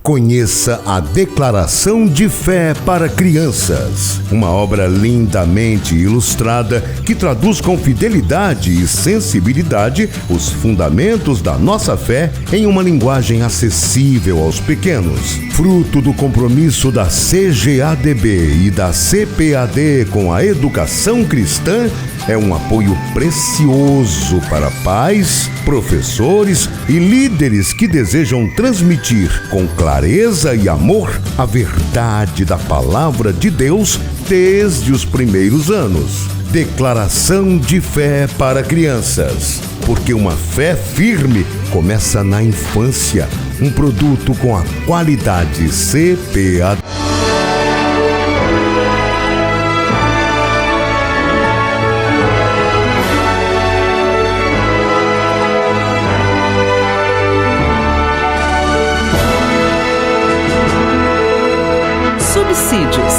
Conheça a Declaração de Fé para Crianças, uma obra lindamente ilustrada que traduz com fidelidade e sensibilidade os fundamentos da nossa fé em uma linguagem acessível aos pequenos. Fruto do compromisso da CGADB e da CPAD com a educação cristã, é um apoio precioso para pais, professores e líderes que desejam transmitir com clareza e amor a verdade da Palavra de Deus desde os primeiros anos. Declaração de Fé para Crianças, porque uma fé firme começa na infância. Um produto com a qualidade CPAD. Subsídios.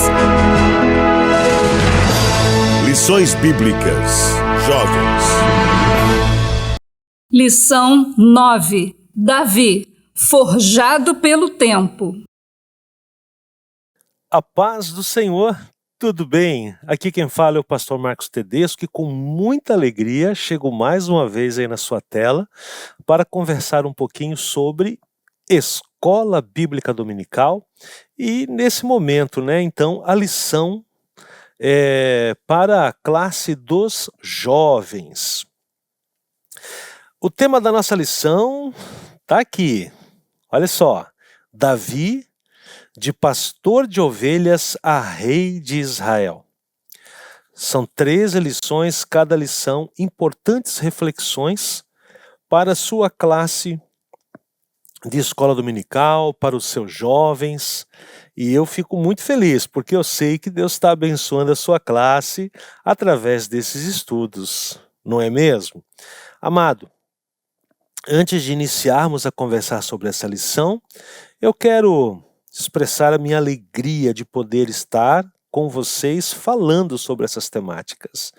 Lições Bíblicas. Jovens. Lição 9. Davi, forjado pelo tempo. A paz do Senhor, tudo bem? Aqui quem fala é o pastor Marcos Tedesco, que com muita alegria chego mais uma vez aí na sua tela para conversar um pouquinho sobre Escola Bíblica Dominical e nesse momento, então, a lição para a classe dos jovens. O tema da nossa lição está aqui, olha só, Davi, de pastor de ovelhas a rei de Israel. São 13 lições, cada lição importantes reflexões para a sua classe de escola dominical, para os seus jovens, e eu fico muito feliz, porque eu sei que Deus está abençoando a sua classe através desses estudos, não é mesmo? Amado, antes de iniciarmos a conversar sobre essa lição, eu quero expressar a minha alegria de poder estar com vocês falando sobre essas temáticas.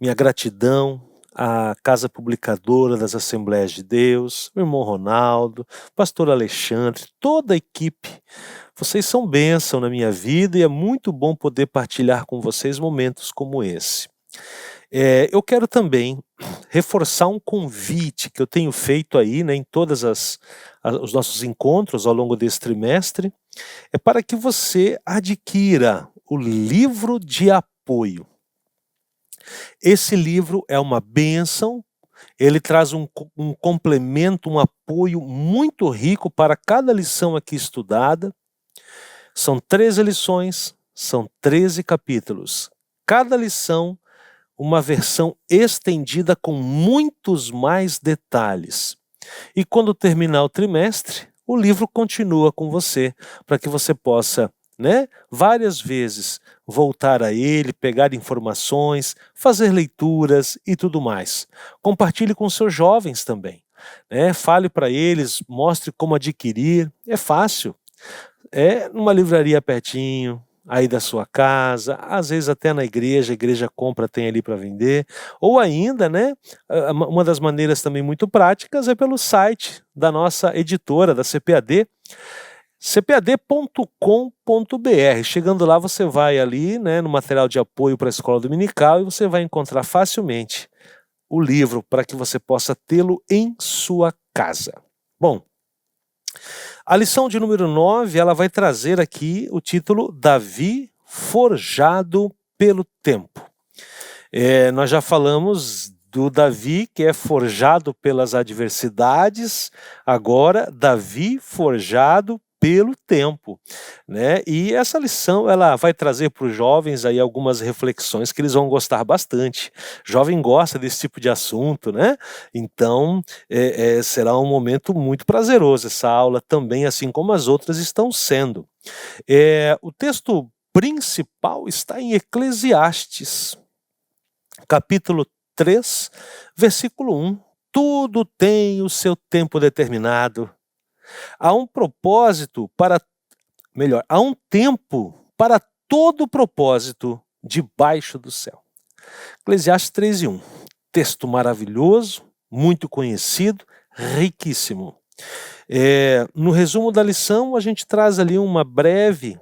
Minha gratidão à Casa Publicadora das Assembleias de Deus, meu irmão Ronaldo, pastor Alexandre, toda a equipe. Vocês são bênção na minha vida e é muito bom poder partilhar com vocês momentos como esse. Eu quero também reforçar um convite que eu tenho feito aí, em todos os nossos encontros ao longo desse trimestre, é para que você adquira o livro de apoio. Esse livro é uma bênção, ele traz um complemento, um apoio muito rico para cada lição aqui estudada. São 13 lições, são 13 capítulos. Cada lição, uma versão estendida com muitos mais detalhes. E quando terminar o trimestre, o livro continua com você, para que você possa, várias vezes voltar a ele, pegar informações, fazer leituras e tudo mais. Compartilhe com seus jovens também, fale para eles, mostre como adquirir, é fácil. É numa livraria pertinho, aí da sua casa, às vezes até na igreja, a igreja compra, tem ali para vender, ou ainda, uma das maneiras também muito práticas é pelo site da nossa editora, da CPAD, cpad.com.br. Chegando lá, você vai ali, no material de apoio para a escola dominical e você vai encontrar facilmente o livro para que você possa tê-lo em sua casa. Bom, a lição de número 9, ela vai trazer aqui o título Davi, forjado pelo tempo. Nós já falamos do Davi, que é forjado pelas adversidades, agora Davi forjado pelo tempo, E essa lição, ela vai trazer para os jovens aí algumas reflexões que eles vão gostar bastante. Jovem gosta desse tipo de assunto, Então, será um momento muito prazeroso essa aula também, assim como as outras estão sendo. O texto principal está em Eclesiastes, capítulo 3, versículo 1. Tudo tem o seu tempo determinado. Há um tempo para todo propósito debaixo do céu. Eclesiastes 3:1. Texto maravilhoso, muito conhecido, riquíssimo. No resumo da lição, a gente traz ali uma breve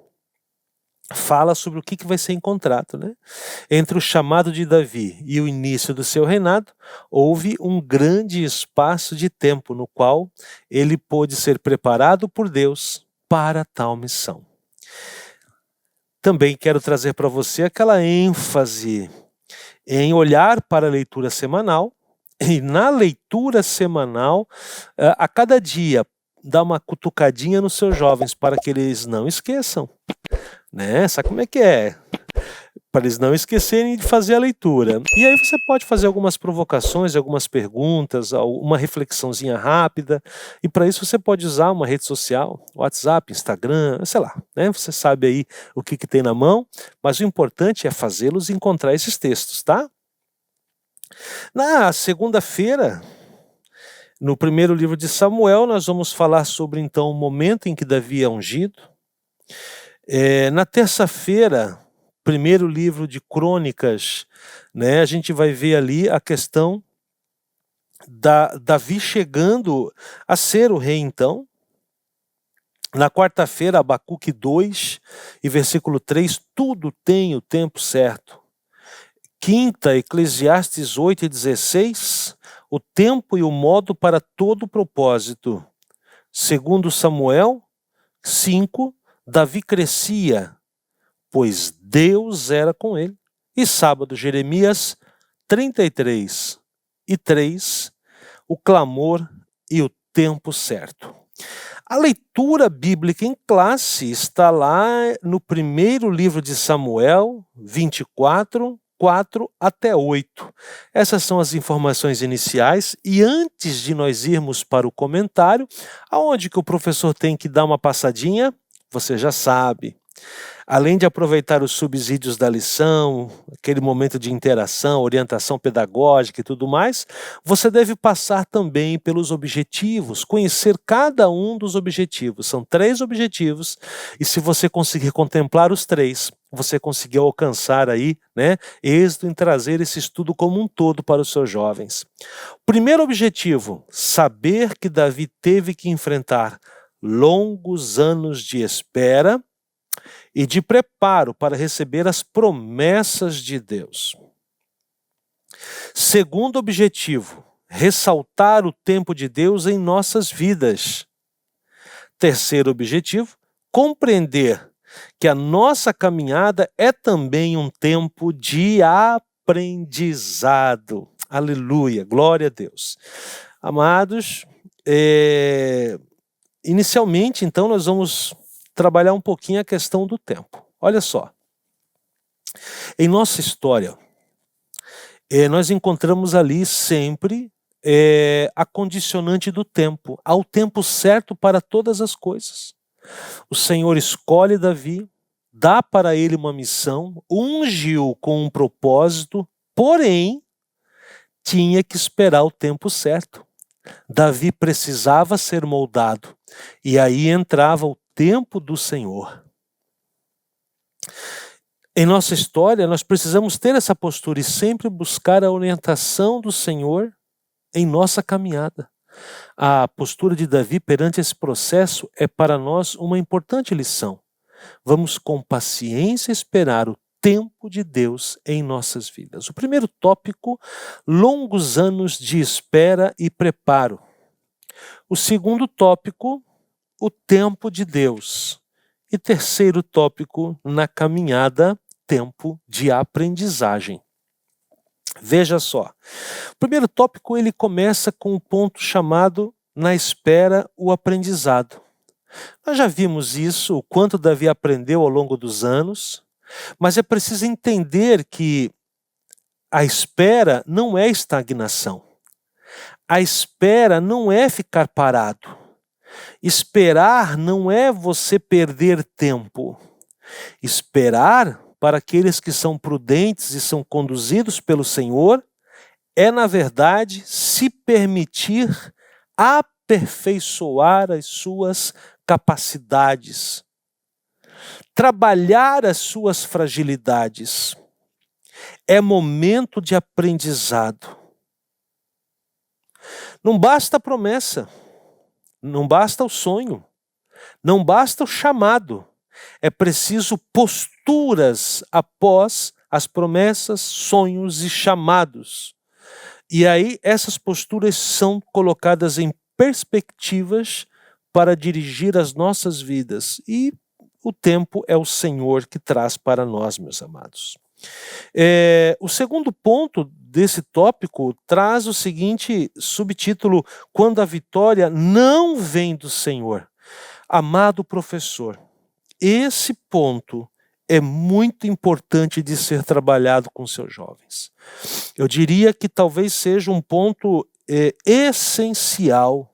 fala sobre o que vai ser encontrado, né? Entre o chamado de Davi e o início do seu reinado, houve um grande espaço de tempo no qual ele pôde ser preparado por Deus para tal missão. Também quero trazer para você aquela ênfase em olhar para a leitura semanal, e na leitura semanal, a cada dia, dar uma cutucadinha nos seus jovens para que eles não esqueçam. Né? Sabe como é que é? Para eles não esquecerem de fazer a leitura. E aí você pode fazer algumas provocações, algumas perguntas, uma reflexãozinha rápida, e para isso você pode usar uma rede social, WhatsApp, Instagram, sei lá, né? Você sabe aí o que tem na mão, mas o importante é fazê-los encontrar esses textos, tá? Na segunda-feira, no primeiro livro de Samuel, nós vamos falar sobre então o momento em que Davi é ungido. Na terça-feira, primeiro livro de Crônicas, né, a gente vai ver ali a questão da Davi chegando a ser o rei então. Na quarta-feira, Abacuque 2 e versículo 3, tudo tem o tempo certo. Quinta, Eclesiastes 8 e 16, o tempo e o modo para todo propósito. Segundo Samuel 5, Davi crescia, pois Deus era com ele. E sábado, Jeremias 33 e 3, o clamor e o tempo certo. A leitura bíblica em classe está lá no primeiro livro de Samuel, 24, 4 até 8. Essas são as informações iniciais, e antes de nós irmos para o comentário, aonde que o professor tem que dar uma passadinha? Você já sabe. Além de aproveitar os subsídios da lição, aquele momento de interação, orientação pedagógica e tudo mais, você deve passar também pelos objetivos, conhecer cada um dos objetivos. São 3 objetivos, e se você conseguir contemplar os 3, você conseguiu alcançar aí, né, êxito em trazer esse estudo como um todo para os seus jovens. Primeiro objetivo, saber que Davi teve que enfrentar longos anos de espera e de preparo para receber as promessas de Deus. Segundo objetivo, ressaltar o tempo de Deus em nossas vidas. Terceiro objetivo, compreender que a nossa caminhada é também um tempo de aprendizado. Aleluia, glória a Deus. Amados, inicialmente, então, nós vamos trabalhar um pouquinho a questão do tempo. Olha só, em nossa história, nós encontramos ali sempre a condicionante do tempo. Há o tempo certo para todas as coisas. O Senhor escolhe Davi, dá para ele uma missão, unge-o com um propósito, porém, tinha que esperar o tempo certo. Davi precisava ser moldado, e aí entrava o tempo do Senhor. Em nossa história, nós precisamos ter essa postura e sempre buscar a orientação do Senhor em nossa caminhada. A postura de Davi perante esse processo é para nós uma importante lição. Vamos com paciência esperar o tempo de Deus em nossas vidas. O primeiro tópico, longos anos de espera e preparo. O segundo tópico, o tempo de Deus. E terceiro tópico, na caminhada, tempo de aprendizagem. Veja só, o primeiro tópico ele começa com um ponto chamado, na espera, o aprendizado. Nós já vimos isso, o quanto Davi aprendeu ao longo dos anos, mas é preciso entender que a espera não é estagnação. A espera não é ficar parado. Esperar não é você perder tempo. Esperar, para aqueles que são prudentes e são conduzidos pelo Senhor, é, na verdade, se permitir aperfeiçoar as suas capacidades, trabalhar as suas fragilidades. É momento de aprendizado. Não basta a promessa. não basta o sonho, não basta o chamado. É preciso posturas após as promessas, sonhos e chamados. E aí essas posturas são colocadas em perspectivas para dirigir as nossas vidas. E o tempo é o Senhor que traz para nós, meus amados. O segundo ponto desse tópico traz o seguinte subtítulo: quando a vitória não vem do Senhor. Amado professor, esse ponto é muito importante de ser trabalhado com seus jovens. Eu diria que talvez seja um ponto essencial,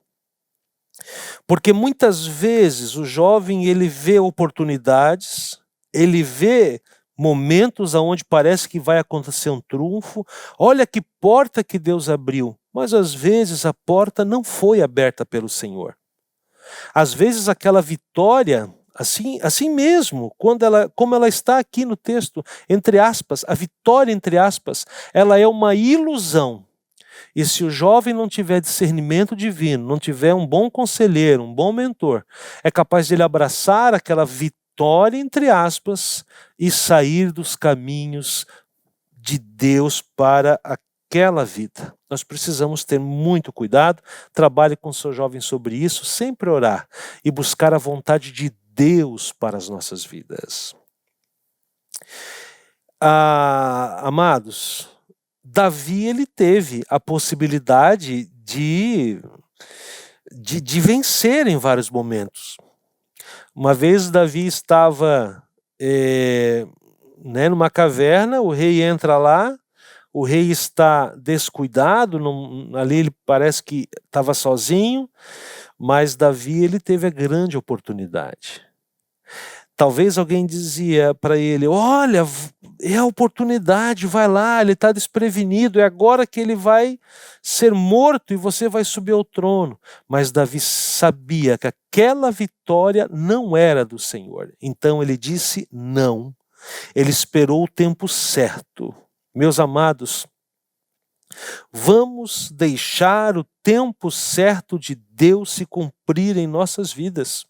porque muitas vezes o jovem ele vê oportunidades, ele vê momentos onde parece que vai acontecer um triunfo, olha que porta que Deus abriu, mas às vezes a porta não foi aberta pelo Senhor. Às vezes aquela vitória, assim mesmo, como ela está aqui no texto, entre aspas, a vitória entre aspas, ela é uma ilusão. E se o jovem não tiver discernimento divino, não tiver um bom conselheiro, um bom mentor, é capaz de ele abraçar aquela vitória entre aspas e sair dos caminhos de Deus para aquela vida. Nós precisamos ter muito cuidado, trabalhe com seu jovem sobre isso, sempre orar e buscar a vontade de Deus para as nossas vidas. Amados, Davi ele teve a possibilidade de vencer em vários momentos. Uma vez Davi estava numa caverna, o rei entra lá, o rei está descuidado, ali ele parece que estava sozinho, mas Davi ele teve a grande oportunidade. Talvez alguém dizia para ele, olha, é a oportunidade, vai lá, ele está desprevenido, é agora que ele vai ser morto e você vai subir ao trono. Mas Davi sabia que aquela vitória não era do Senhor. Então ele disse não. Ele esperou o tempo certo. Meus amados, vamos deixar o tempo certo de Deus se cumprir em nossas vidas.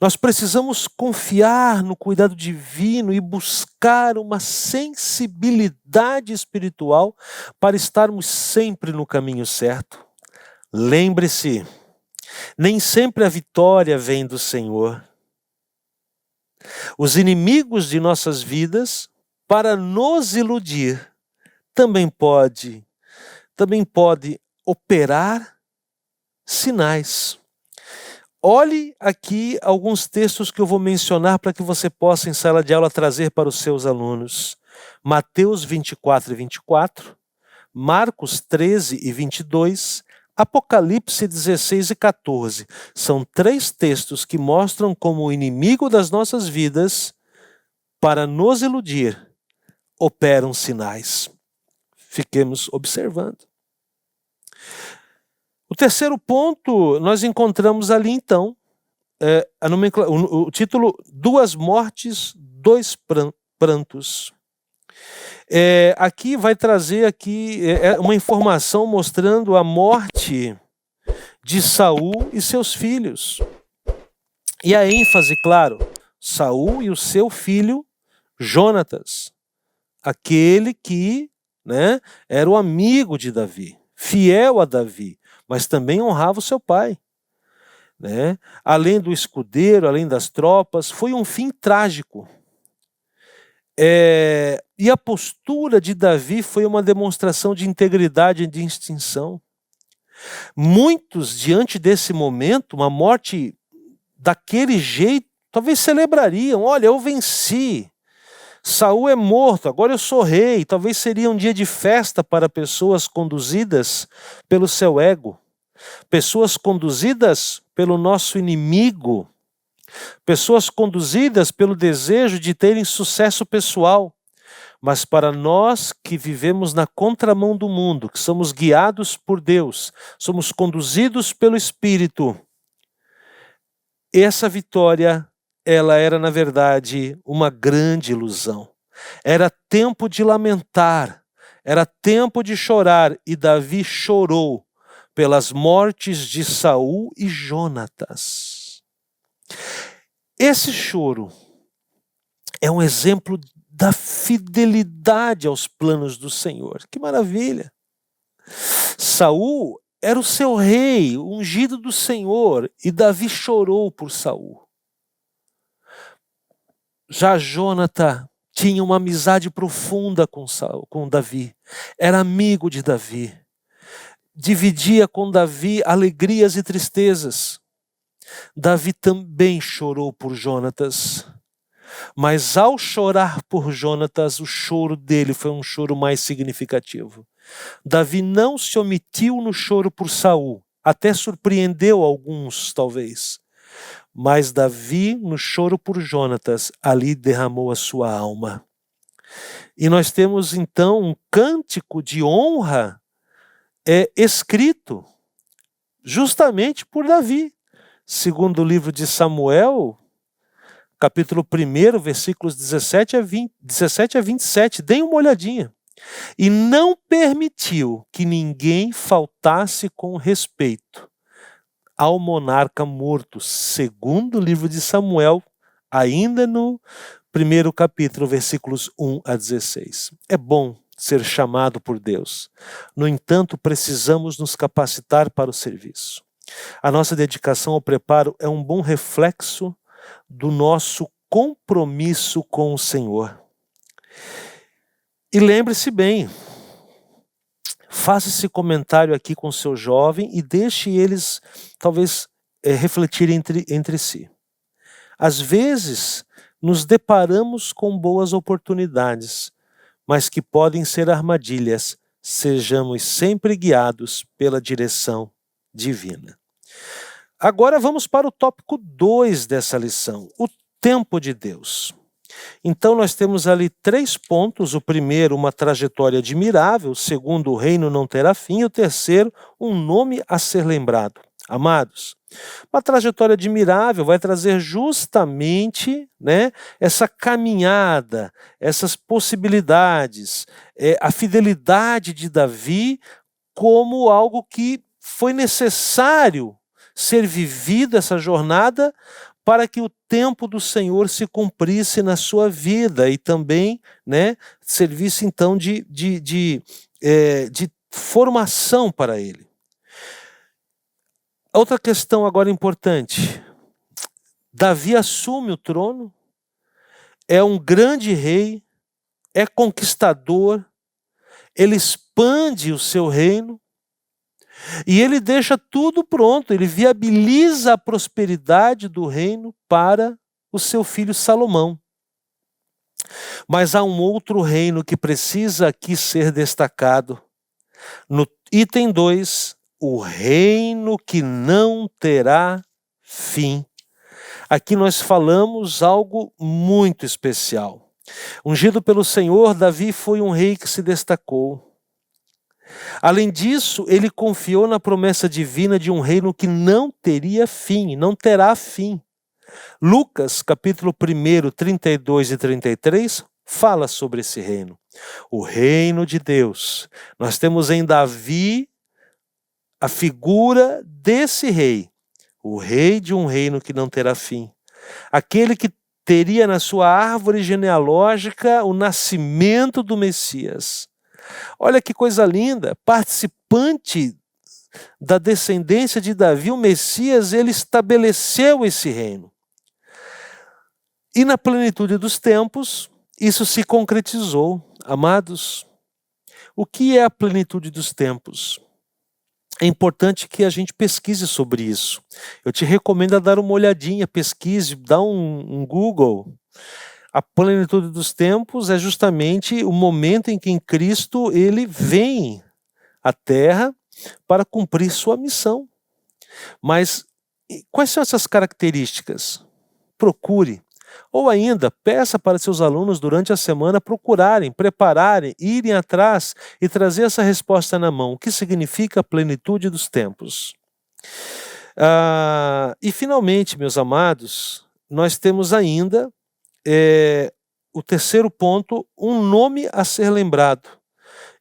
Nós precisamos confiar no cuidado divino e buscar uma sensibilidade espiritual para estarmos sempre no caminho certo. Lembre-se, nem sempre a vitória vem do Senhor. Os inimigos de nossas vidas, para nos iludir, também pode operar sinais. Olhe aqui alguns textos que eu vou mencionar para que você possa em sala de aula trazer para os seus alunos. Mateus 24 e 24, Marcos 13 e 22, Apocalipse 16 e 14. São 3 textos que mostram como o inimigo das nossas vidas, para nos iludir, operam sinais. Fiquemos observando. O terceiro ponto, nós encontramos ali então, o título, 2 mortes, 2 prantos. Aqui vai trazer uma informação mostrando a morte de Saul e seus filhos. E a ênfase, claro, Saul e o seu filho Jonatas, aquele que era o amigo de Davi, fiel a Davi, mas também honrava o seu pai. Além do escudeiro, além das tropas, foi um fim trágico. E a postura de Davi foi uma demonstração de integridade e de distinção. Muitos, diante desse momento, uma morte daquele jeito, talvez celebrariam, olha, eu venci. Saul é morto, agora eu sou rei. Talvez seria um dia de festa para pessoas conduzidas pelo seu ego, pessoas conduzidas pelo nosso inimigo, pessoas conduzidas pelo desejo de terem sucesso pessoal. Mas para nós que vivemos na contramão do mundo, que somos guiados por Deus, somos conduzidos pelo Espírito, essa vitória, ela era, na verdade, uma grande ilusão. Era tempo de lamentar, era tempo de chorar, e Davi chorou pelas mortes de Saul e Jonatas. Esse choro é um exemplo da fidelidade aos planos do Senhor. Que maravilha! Saul era o seu rei, o ungido do Senhor, e Davi chorou por Saul. Já Jonatã tinha uma amizade profunda com Davi, era amigo de Davi, dividia com Davi alegrias e tristezas. Davi também chorou por Jonatas, mas ao chorar por Jonatas, o choro dele foi um choro mais significativo. Davi não se omitiu no choro por Saul, até surpreendeu alguns, talvez. Mas Davi, no choro por Jonatas, ali derramou a sua alma. E nós temos então um cântico de honra escrito justamente por Davi. Segundo o livro de Samuel, capítulo 1, versículos 17 a 27, deem uma olhadinha. E não permitiu que ninguém faltasse com respeito ao monarca morto, segundo o livro de Samuel, ainda no 1º capítulo, versículos 1 a 16. É bom ser chamado por Deus. No entanto, precisamos nos capacitar para o serviço. A nossa dedicação ao preparo é um bom reflexo do nosso compromisso com o Senhor. E lembre-se bem, faça esse comentário aqui com seu jovem e deixe eles, talvez, refletirem entre si. Às vezes, nos deparamos com boas oportunidades, mas que podem ser armadilhas. Sejamos sempre guiados pela direção divina. Agora vamos para o tópico 2 dessa lição, o tempo de Deus. Então nós temos ali 3 pontos: o primeiro, uma trajetória admirável; o segundo, o reino não terá fim; e o terceiro, um nome a ser lembrado. Amados, uma trajetória admirável vai trazer justamente, essa caminhada, essas possibilidades, a fidelidade de Davi como algo que foi necessário ser vivido, essa jornada, para que o tempo do Senhor se cumprisse na sua vida e também servisse então de formação para ele. Outra questão agora importante: Davi assume o trono, é um grande rei, é conquistador, ele expande o seu reino, e ele deixa tudo pronto, ele viabiliza a prosperidade do reino para o seu filho Salomão. Mas há um outro reino que precisa aqui ser destacado. No item 2, o reino que não terá fim. Aqui nós falamos algo muito especial. Ungido pelo Senhor, Davi foi um rei que se destacou. Além disso, ele confiou na promessa divina de um reino que não teria fim, não terá fim. Lucas, capítulo 1, 32 e 33, fala sobre esse reino. O reino de Deus. Nós temos em Davi a figura desse rei, o rei de um reino que não terá fim. Aquele que teria na sua árvore genealógica o nascimento do Messias. Olha que coisa linda, participante da descendência de Davi, o Messias, ele estabeleceu esse reino. E na plenitude dos tempos, isso se concretizou. Amados, o que é a plenitude dos tempos? É importante que a gente pesquise sobre isso. Eu te recomendo a dar uma olhadinha, pesquise, dá um Google. A plenitude dos tempos é justamente o momento em que Cristo ele vem à Terra para cumprir sua missão. Mas quais são essas características? Procure. Ou ainda, peça para seus alunos durante a semana procurarem, prepararem, irem atrás e trazer essa resposta na mão. O que significa a plenitude dos tempos? E finalmente, meus amados, nós temos ainda o terceiro ponto, um nome a ser lembrado.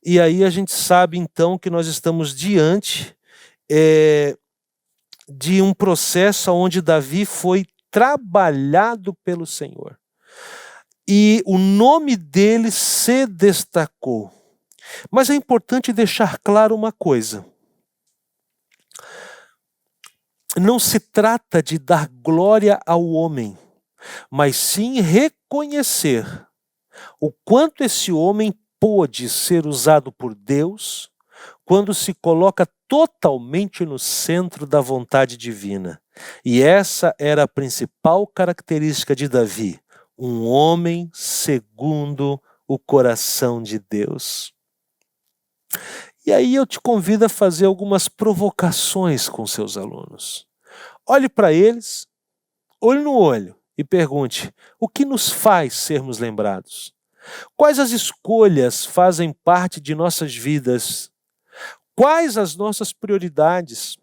E aí a gente sabe então que nós estamos diante de um processo onde Davi foi trabalhado pelo Senhor. E o nome dele se destacou. Mas é importante deixar claro uma coisa. Não se trata de dar glória ao homem, mas sim reconhecer o quanto esse homem pôde ser usado por Deus quando se coloca totalmente no centro da vontade divina. E essa era a principal característica de Davi, um homem segundo o coração de Deus. E aí eu te convido a fazer algumas provocações com seus alunos. Olhe para eles, olho no olho, e pergunte: o que nos faz sermos lembrados? Quais as escolhas fazem parte de nossas vidas? Quais as nossas prioridades?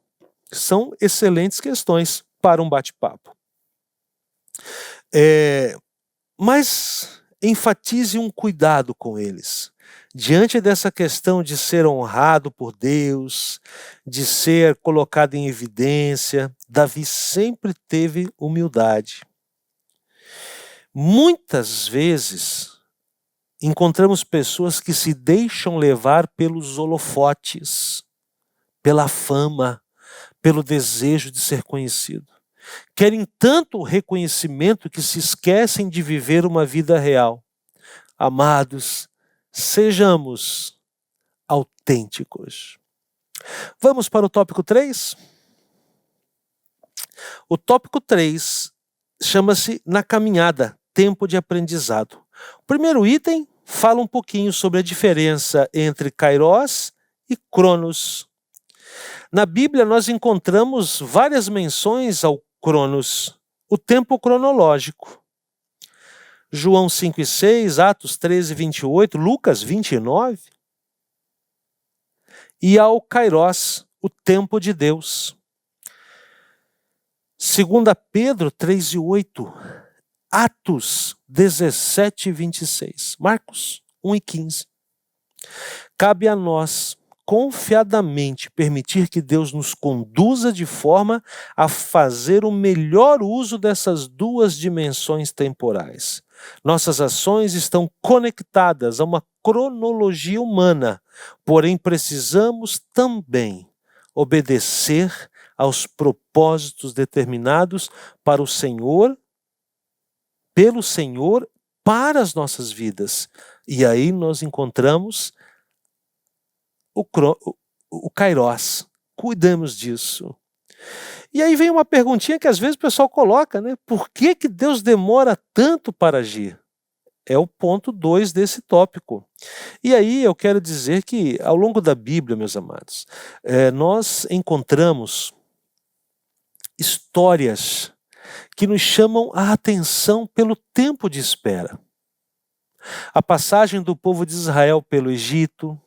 São excelentes questões para um bate-papo. Mas enfatize um cuidado com eles. Diante dessa questão de ser honrado por Deus, de ser colocado em evidência, Davi sempre teve humildade. Muitas vezes encontramos pessoas que se deixam levar pelos holofotes, pela fama, pelo desejo de ser conhecido. Querem tanto o reconhecimento que se esquecem de viver uma vida real. Amados, sejamos autênticos. Vamos para o tópico 3? O tópico 3 chama-se Na Caminhada, Tempo de Aprendizado. O primeiro item fala um pouquinho sobre a diferença entre Kairos e Cronos. Na Bíblia nós encontramos várias menções ao Cronos, o tempo cronológico. João 5:6, Atos 13:28, Lucas 29. E ao Kairos, o tempo de Deus. 2 Pedro 3:8, Atos 17:26, Marcos 1:15. Cabe a nós confiadamente permitir que Deus nos conduza de forma a fazer o melhor uso dessas duas dimensões temporais. Nossas ações estão conectadas a uma cronologia humana, porém precisamos também obedecer aos propósitos determinados para o Senhor, pelo Senhor, para as nossas vidas. E aí nós encontramos o Kairos. Cuidamos disso. E aí vem uma perguntinha que às vezes o pessoal coloca, né? Por que Deus demora tanto para agir? É o ponto 2 desse tópico. E aí eu quero dizer que ao longo da Bíblia, meus amados, nós encontramos histórias que nos chamam a atenção pelo tempo de espera. A passagem do povo de Israel pelo Egito,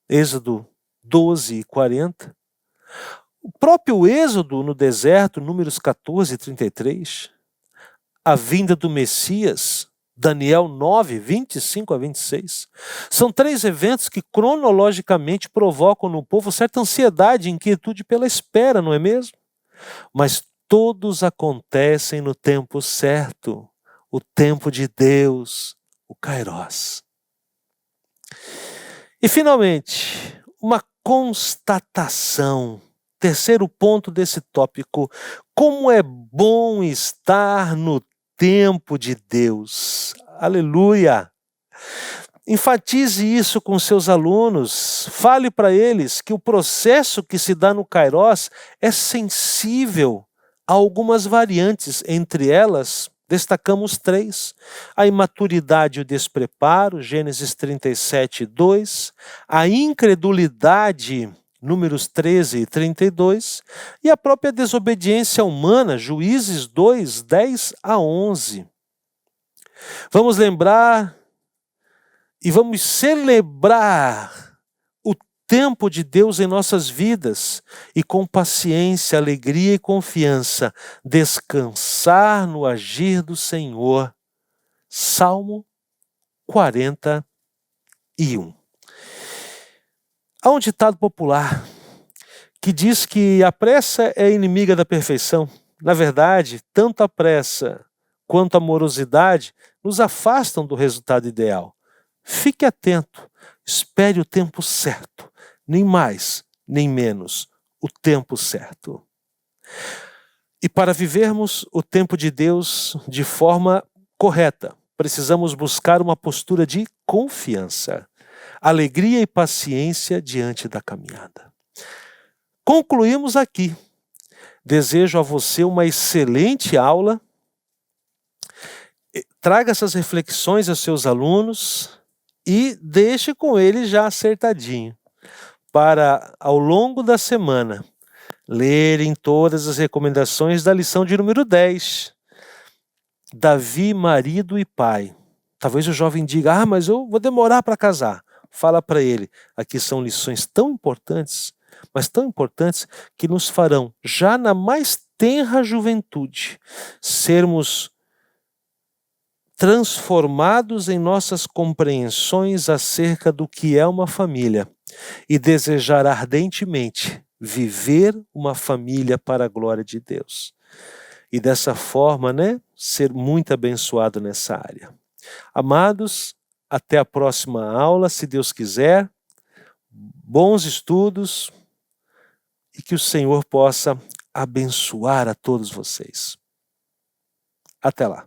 Êxodo 12:40. O próprio Êxodo no deserto, Números 14:33. A vinda do Messias, Daniel 9:25-26. São 3 eventos que cronologicamente provocam no povo certa ansiedade e inquietude pela espera, não é mesmo? Mas todos acontecem no tempo certo, o tempo de Deus, o Kairos. E finalmente, uma constatação. Terceiro ponto desse tópico: como é bom estar no tempo de Deus. Aleluia! Enfatize isso com seus alunos. Fale para eles que o processo que se dá no Kairos é sensível a algumas variantes. Entre elas, destacamos 3. A imaturidade e o despreparo, Gênesis 37:2. A incredulidade, Números 13:32. E a própria desobediência humana, Juízes 2:10-11. Vamos lembrar e vamos celebrar o tempo de Deus em nossas vidas e com paciência, alegria e confiança descansar no agir do Senhor. Salmo 41. Há um ditado popular que diz que a pressa é inimiga da perfeição. Na verdade, tanto a pressa quanto a morosidade nos afastam do resultado ideal. Fique atento, espere o tempo certo, nem mais, nem menos, o tempo certo. E para vivermos o tempo de Deus de forma correta, precisamos buscar uma postura de confiança, alegria e paciência diante da caminhada. Concluímos aqui. Desejo a você uma excelente aula. Traga essas reflexões aos seus alunos e deixe com eles já acertadinho, para ao longo da semana lerem todas as recomendações da lição de número 10. Davi, marido e pai. Talvez o jovem diga, mas eu vou demorar para casar. Fala para ele, aqui são lições tão importantes, mas tão importantes, que nos farão, já na mais tenra juventude, sermos transformados em nossas compreensões acerca do que é uma família e desejar ardentemente viver uma família para a glória de Deus. E dessa forma, ser muito abençoado nessa área. Amados, até a próxima aula, se Deus quiser. Bons estudos e que o Senhor possa abençoar a todos vocês. Até lá.